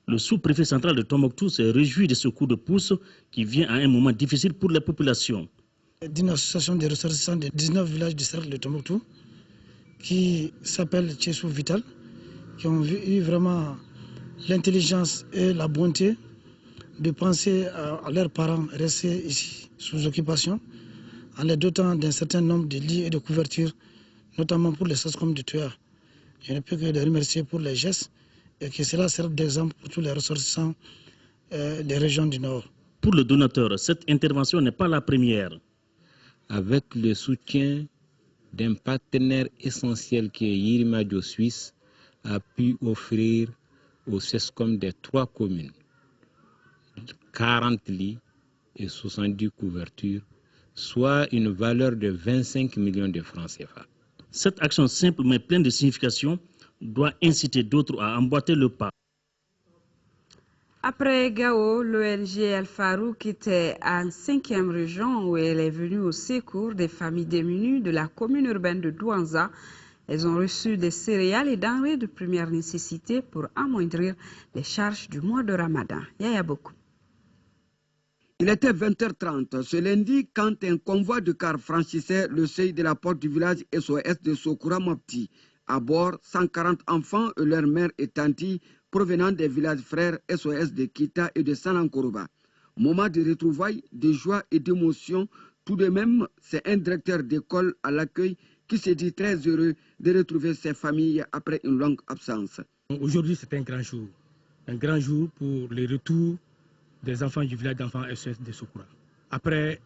Le sous-préfet central de Tombouctou s'est réjoui de ce coup de pouce qui vient à un moment difficile pour les populations. D'une association des ressortissants de 19 villages du cercle de Tombouctou qui s'appelle Tchessou Vital, qui ont eu vraiment l'intelligence et la bonté de penser à leurs parents restés ici sous occupation en les dotant d'un certain nombre de lits et de couvertures, notamment pour les SESCOM du Toya. Je ne peux que les remercier pour les gestes et que cela serve d'exemple pour tous les ressortissants des régions du Nord. Pour le donateur, cette intervention n'est pas la première. Avec le soutien d'un partenaire essentiel qui est Wirimadio Suisse, a pu offrir aux SESCOM des 3 communes 40 lits et 70 couvertures, soit une valeur de 25 millions de francs CFA. Cette action simple mais pleine de signification doit inciter d'autres à emboîter le pas. Après Gao, l'ONG El Farouk était en 5e région où elle est venue au secours des familles démunies de la commune urbaine de Douanza. Elles ont reçu des céréales et denrées de première nécessité pour amoindrir les charges du mois de Ramadan. Yaya Bokou. Il était 20h30 ce lundi quand un convoi de cars franchissait le seuil de la porte du village SOS de Sokura Mopti. À bord, 140 enfants et leurs mères et tantes provenant des villages frères SOS de Kita et de Sanankoroba. Moment de retrouvailles, de joie et d'émotion. Tout de même, c'est un directeur d'école à l'accueil qui se dit très heureux de retrouver ses familles après une longue absence. Aujourd'hui, c'est un grand jour pour le retour des enfants du village d'enfants SOS de Sokura. Après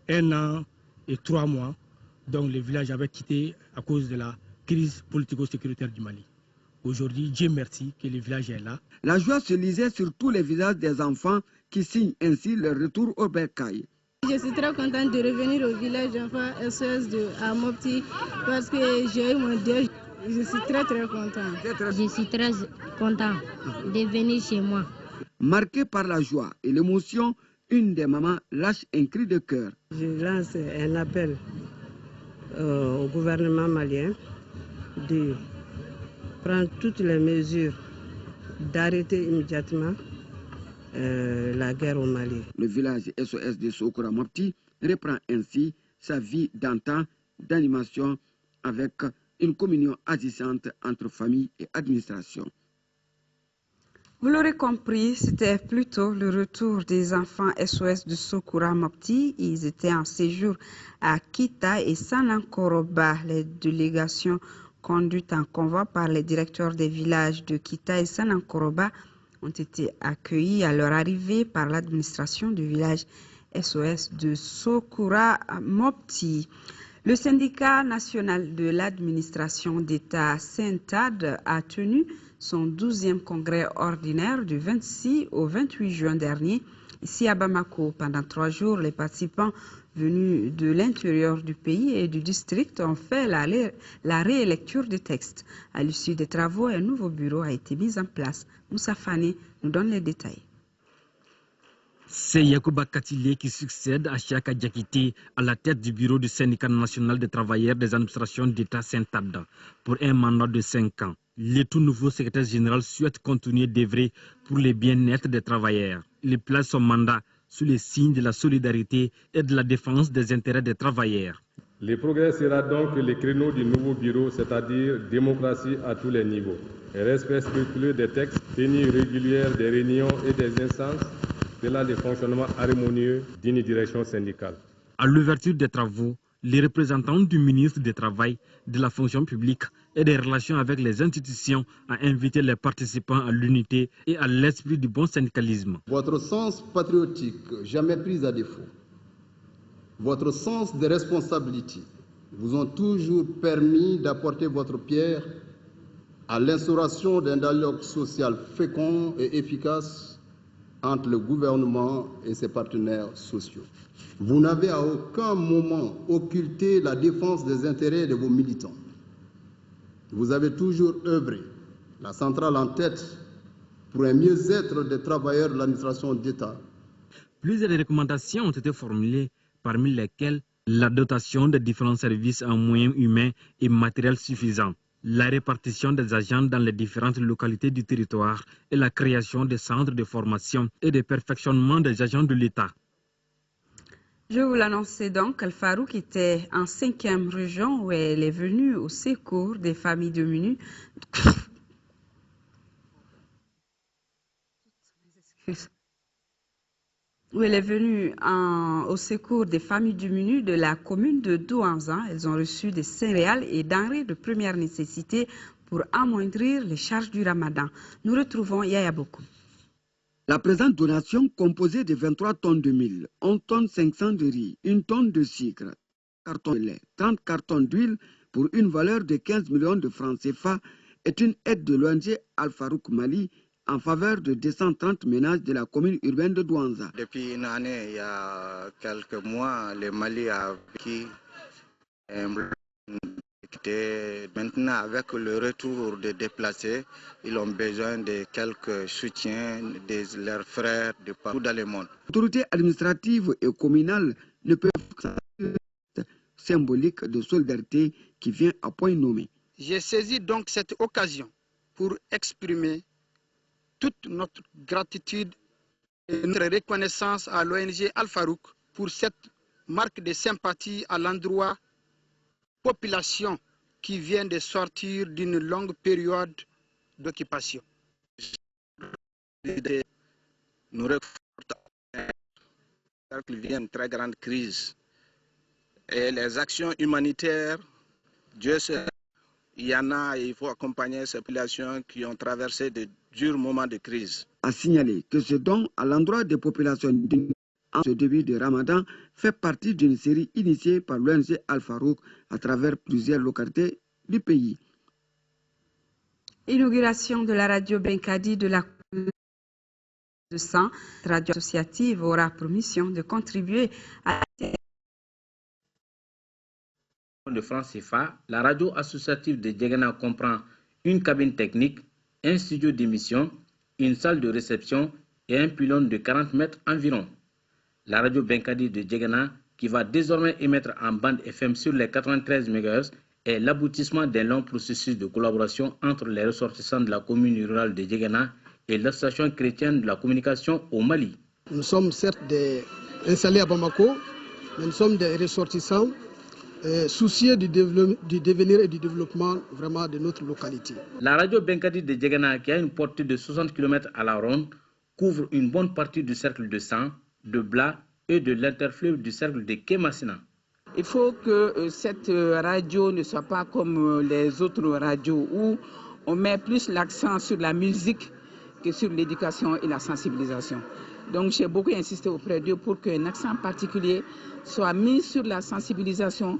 1 an et 3 mois, donc le village avait quitté à cause de la crise politico-sécuritaire du Mali. Aujourd'hui, Dieu merci que le village est là. La joie se lisait sur tous les visages des enfants qui signent ainsi leur retour au bercail. Je suis très contente de revenir au village d'enfants SOS de Mopti parce que j'ai eu mon deuil. Je suis très contente. Je suis très content de venir chez moi. Marquée par la joie et l'émotion, une des mamans lâche un cri de cœur. Je lance un appel au gouvernement malien de prendre toutes les mesures d'arrêter immédiatement la guerre au Mali. Le village SOS de Sokura Mopti reprend ainsi sa vie d'antan d'animation avec une communion agissante entre famille et administration. Vous l'aurez compris, c'était plutôt le retour des enfants SOS de Sokura Mopti. Ils étaient en séjour à Kita et Sanankoroba. Les délégations conduites en convoi par les directeurs des villages de Kita et Sanankoroba ont été accueillis à leur arrivée par l'administration du village SOS de Sokura Mopti. Le syndicat national de l'administration d'État SYNTAD a tenu son 12e congrès ordinaire du 26 au 28 juin dernier ici à Bamako. Pendant 3 jours, les participants venus de l'intérieur du pays et du district ont fait la rélecture des textes. À l'issue des travaux, un nouveau bureau a été mis en place. Moussa Fane nous donne les détails. C'est Yacouba Katile qui succède à Chiaka Diakité à la tête du bureau du syndicat national des travailleurs des administrations d'État SYNTAD pour un mandat de 5 ans. Le tout nouveau secrétaire général souhaite continuer d'œuvrer pour le bien-être des travailleurs. Il place son mandat sous les signes de la solidarité et de la défense des intérêts des travailleurs. Le progrès sera donc les créneaux du nouveau bureau, c'est-à-dire démocratie à tous les niveaux, respect scrupuleux des textes, tenue régulière des réunions et des instances, cela le fonctionnement harmonieux d'une direction syndicale. À l'ouverture des travaux, les représentants du ministre du Travail, de la fonction publique et des relations avec les institutions ont invité les participants à l'unité et à l'esprit du bon syndicalisme. Votre sens patriotique, jamais pris à défaut, votre sens de responsabilité vous ont toujours permis d'apporter votre pierre à l'instauration d'un dialogue social fécond et efficace entre le gouvernement et ses partenaires sociaux. Vous n'avez à aucun moment occulté la défense des intérêts de vos militants. Vous avez toujours œuvré, la centrale en tête, pour un mieux-être des travailleurs de l'administration d'État. Plusieurs recommandations ont été formulées, parmi lesquelles la dotation des différents services en moyens humains et matériels suffisants, la répartition des agents dans les différentes localités du territoire et la création des centres de formation et de perfectionnement des agents de l'État. Je vous l'annonçais donc, Al-Farouk était en 5e région où elle est venue au secours des familles diminuées. Où elle est venue au secours des familles diminuées de la commune de Douanza. Elles ont reçu des céréales et denrées de première nécessité pour amoindrir les charges du ramadan. Nous retrouvons Yaya Bokou. La présente donation, composée de 23 tonnes de mil, 11 tonnes 500 de riz, 1 tonne de sucre, 30 cartons de lait, 30 cartons d'huile pour une valeur de 15 millions de francs CFA, est une aide de l'ONG Al-Farouk Mali en faveur de 230 ménages de la commune urbaine de Douanza. Depuis une année, il y a quelques mois, le Mali a vécu un maintenant, avec le retour des déplacés, ils ont besoin de quelques soutiens de leurs frères de partout dans le monde. L'autorité administrative et communale ne peuvent pas symbolique de solidarité qui vient à point nommé. J'ai saisi donc cette occasion pour exprimer toute notre gratitude et notre reconnaissance à l'ONG Al-Farouk pour cette marque de sympathie à l'endroit population qui vient de sortir d'une longue période d'occupation. Nous réconfortons qu'il y a une très grande crise. Et les actions humanitaires, Dieu sait, il y en a et il faut accompagner ces populations qui ont traversé de durs moments de crise. A signaler que ce don à l'endroit des populations en ce début de Ramadan fait partie d'une série initiée par l'ONG Al-Farouk à travers plusieurs localités du pays. Inauguration de la radio Benkadi de la commune de Sang, radio associative aura pour mission de contribuer à de francs CFA. La radio associative de Djegana comprend une cabine technique, un studio d'émission, une salle de réception et un pylône de 40 mètres environ. La radio Benkadi de Djegana, qui va désormais émettre en bande FM sur les 93 MHz, est l'aboutissement d'un long processus de collaboration entre les ressortissants de la commune rurale de Djegana et l'association chrétienne de la communication au Mali. Nous sommes certes installés à Bamako, mais nous sommes des ressortissants soucieux du devenir et du développement vraiment de notre localité. La radio Benkadi de Djegana, qui a une portée de 60 km à la ronde, couvre une bonne partie du cercle de Sang, de Bla et de l'interfleuve du cercle de Kemassina. Il faut que cette radio ne soit pas comme les autres radios où on met plus l'accent sur la musique que sur l'éducation et la sensibilisation. Donc j'ai beaucoup insisté auprès d'eux pour qu'un accent particulier soit mis sur la sensibilisation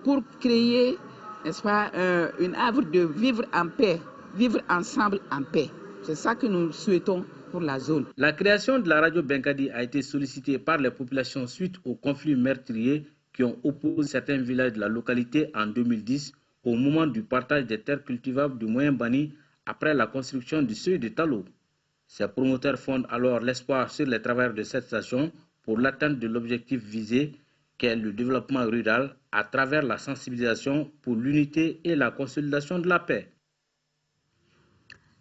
pour créer, n'est-ce pas, une œuvre de vivre en paix, vivre ensemble en paix. C'est ça que nous souhaitons pour la zone. La création de la radio Benkadi a été sollicitée par les populations suite aux conflits meurtriers qui ont opposé certains villages de la localité en 2010 au moment du partage des terres cultivables du Moyen-Bani après la construction du seuil de Talo. Ces promoteurs fondent alors l'espoir sur les travailleurs de cette station pour l'atteinte de l'objectif visé, qu'est le développement rural à travers la sensibilisation pour l'unité et la consolidation de la paix.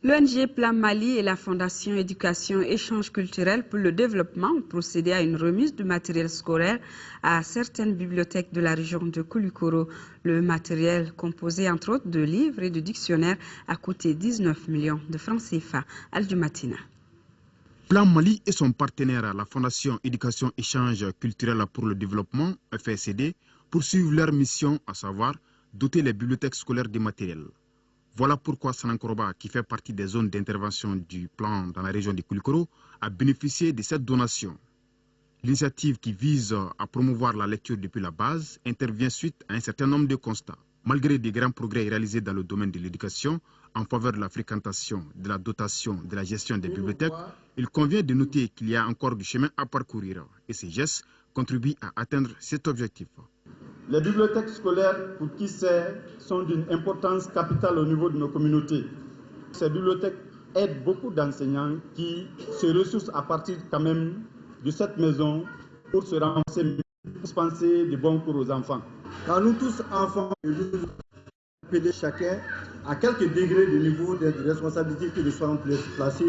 L'ONG Plan Mali et la Fondation Éducation Échange Culturel pour le Développement ont procédé à une remise de matériel scolaire à certaines bibliothèques de la région de Koulikoro. Le matériel, composé entre autres de livres et de dictionnaires, a coûté 19 millions de francs CFA. Al-Jumatina. Plan Mali et son partenaire, la Fondation Éducation Échange Culturel pour le Développement, FSCD, poursuivent leur mission, à savoir doter les bibliothèques scolaires de matériel. Voilà pourquoi Sanankoroba, qui fait partie des zones d'intervention du plan dans la région de Koulikoro, a bénéficié de cette donation. L'initiative qui vise à promouvoir la lecture depuis la base intervient suite à un certain nombre de constats. Malgré des grands progrès réalisés dans le domaine de l'éducation, en faveur de la fréquentation, de la dotation, de la gestion des bibliothèques, il convient de noter qu'il y a encore du chemin à parcourir et ces gestes contribuent à atteindre cet objectif. Les bibliothèques scolaires, pour qui c'est, sont d'une importance capitale au niveau de nos communautés. Ces bibliothèques aident beaucoup d'enseignants qui se ressourcent à partir quand même de cette maison pour se renforcer, pour dispenser de bons cours aux enfants. Car nous tous, enfants, nous chacun à quelques degrés de niveau de responsabilité que nous soyons placés,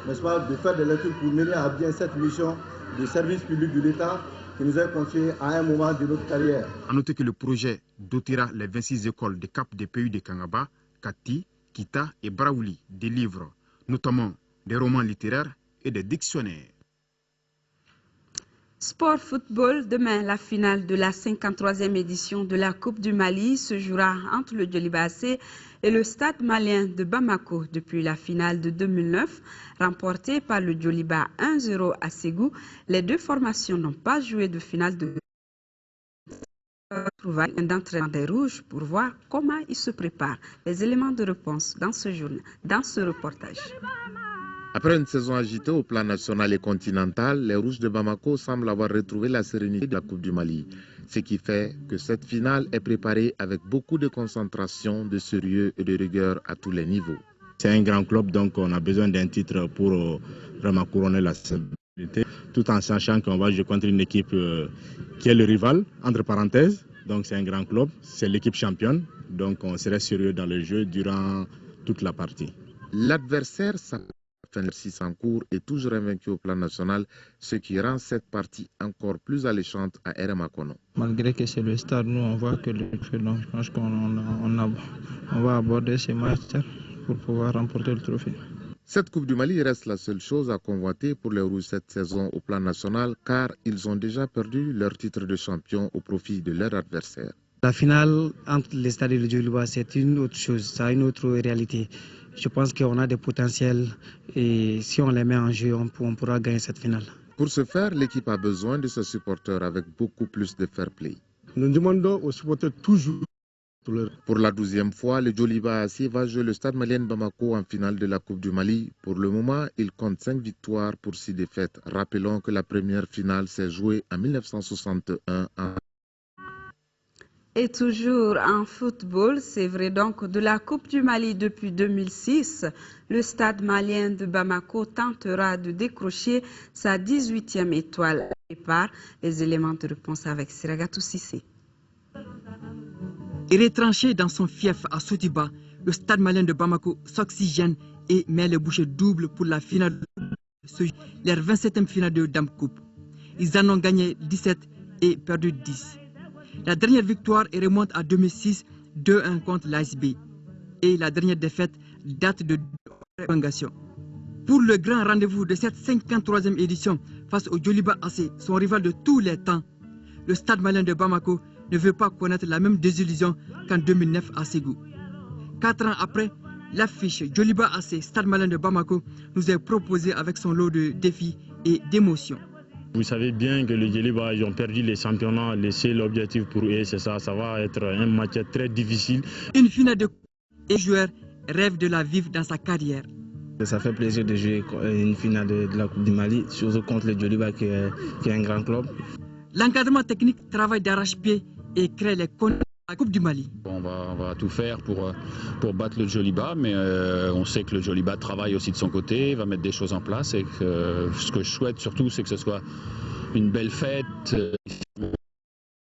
n'est-ce pas, de faire des lectures pour mener à bien cette mission de service public de l'État qui nous est confié à un moment de notre carrière. A noter que le projet dotera les 26 écoles de Cap des pays de Kangaba, Kati, Kita et Braouli des livres, notamment des romans littéraires et des dictionnaires. Sport football, demain la finale de la 53e édition de la Coupe du Mali se jouera entre le Djoliba AC et le Stade malien de Bamako. Depuis la finale de 2009, remportée par le Djoliba 1-0 à Ségou, les deux formations n'ont pas joué de finale de trouver un d'entraînement des Rouges pour voir comment ils se préparent. Les éléments de réponse dans ce reportage. Après une saison agitée au plan national et continental, les Rouges de Bamako semblent avoir retrouvé la sérénité de la Coupe du Mali. Ce qui fait que cette finale est préparée avec beaucoup de concentration, de sérieux et de rigueur à tous les niveaux. C'est un grand club, donc on a besoin d'un titre pour vraiment couronner la sérénité, tout en sachant qu'on va jouer contre une équipe qui est le rival, entre parenthèses. Donc c'est un grand club, c'est l'équipe championne, donc on serait sérieux dans le jeu durant toute la partie. L'adversaire s'appelle Sancourt est toujours invaincu au plan national, ce qui rend cette partie encore plus alléchante à RMAKONO. Malgré que c'est le stade, nous on voit que le jeu, donc je pense qu'on va aborder ces matchs pour pouvoir remporter le trophée. Cette Coupe du Mali reste la seule chose à convoiter pour les Rouges cette saison au plan national, car ils ont déjà perdu leur titre de champion au profit de leur adversaire. La finale entre les stades et le Djoliba, c'est une autre chose, ça a une autre réalité. Je pense qu'on a des potentiels et si on les met en jeu, on pourra gagner cette finale. Pour ce faire, l'équipe a besoin de ses supporters avec beaucoup plus de fair play. Nous demandons aux supporters toujours. Pour la 12e fois, le Djoliba AC va jouer le Stade malien de Bamako en finale de la Coupe du Mali. Pour le moment, il compte 5 victoires pour 6 défaites. Rappelons que la première finale s'est jouée en 1961 Et toujours en football, c'est vrai donc de la Coupe du Mali depuis 2006, le Stade malien de Bamako tentera de décrocher sa 18e étoile. Par les éléments de réponse avec Siragatou Sissé. Et retranché dans son fief à Sotiba, le Stade malien de Bamako s'oxygène et met les bouchées doubles pour la finale de leur 27e finale de Dame Coupe. Ils en ont gagné 17 et perdu 10. La dernière victoire remonte à 2006, 2-1 contre l'ASB. Et la dernière défaite date de prolongation. Pour le grand rendez-vous de cette 53e édition face au Djoliba AC, son rival de tous les temps, le Stade malien de Bamako ne veut pas connaître la même désillusion qu'en 2009 à Ségou. 4 ans après, l'affiche Djoliba AC, Stade malien de Bamako nous est proposée avec son lot de défis et d'émotions. Vous savez bien que le Djeliba, ils ont perdu les championnats, laissé l'objectif pour eux, c'est ça. Ça va être un match très difficile. Une finale de et joueur rêve de la vivre dans sa carrière. Ça fait plaisir de jouer une finale de la Coupe du Mali, surtout contre le Djeliba qui est un grand club. L'encadrement technique travaille d'arrache-pied et crée les conditions de la Coupe du Mali. On va tout faire pour battre le Djeliba, mais on sait que le Djeliba travaille aussi de son côté, va mettre des choses en place et que ce que je souhaite surtout, c'est que ce soit une belle fête.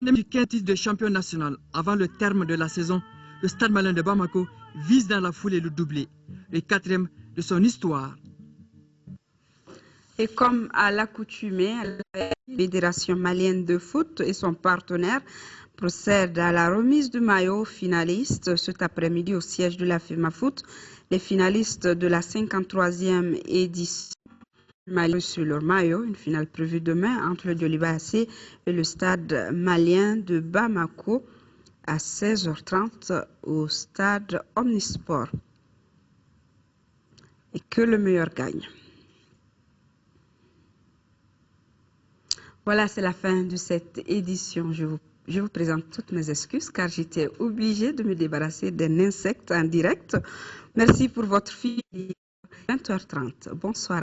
Du 15 titres de champion national avant le terme de la saison, le Stade Malien de Bamako vise dans la foulée le doublé, le 4e de son histoire. Et comme à l'accoutumée, la Fédération malienne de foot et son partenaire procèdent à la remise du maillot finaliste cet après-midi au siège de la FEMAFOOT. Les finalistes de la 53e édition du Mali sur leur maillot, une finale prévue demain entre le Djeliba AC et le Stade malien de Bamako à 16h30 au stade Omnisport. Et que le meilleur gagne. Voilà, c'est la fin de cette édition. Je vous présente toutes mes excuses car j'étais obligée de me débarrasser d'un insecte en direct. Merci pour votre fidélité. 20h30. Bonsoir.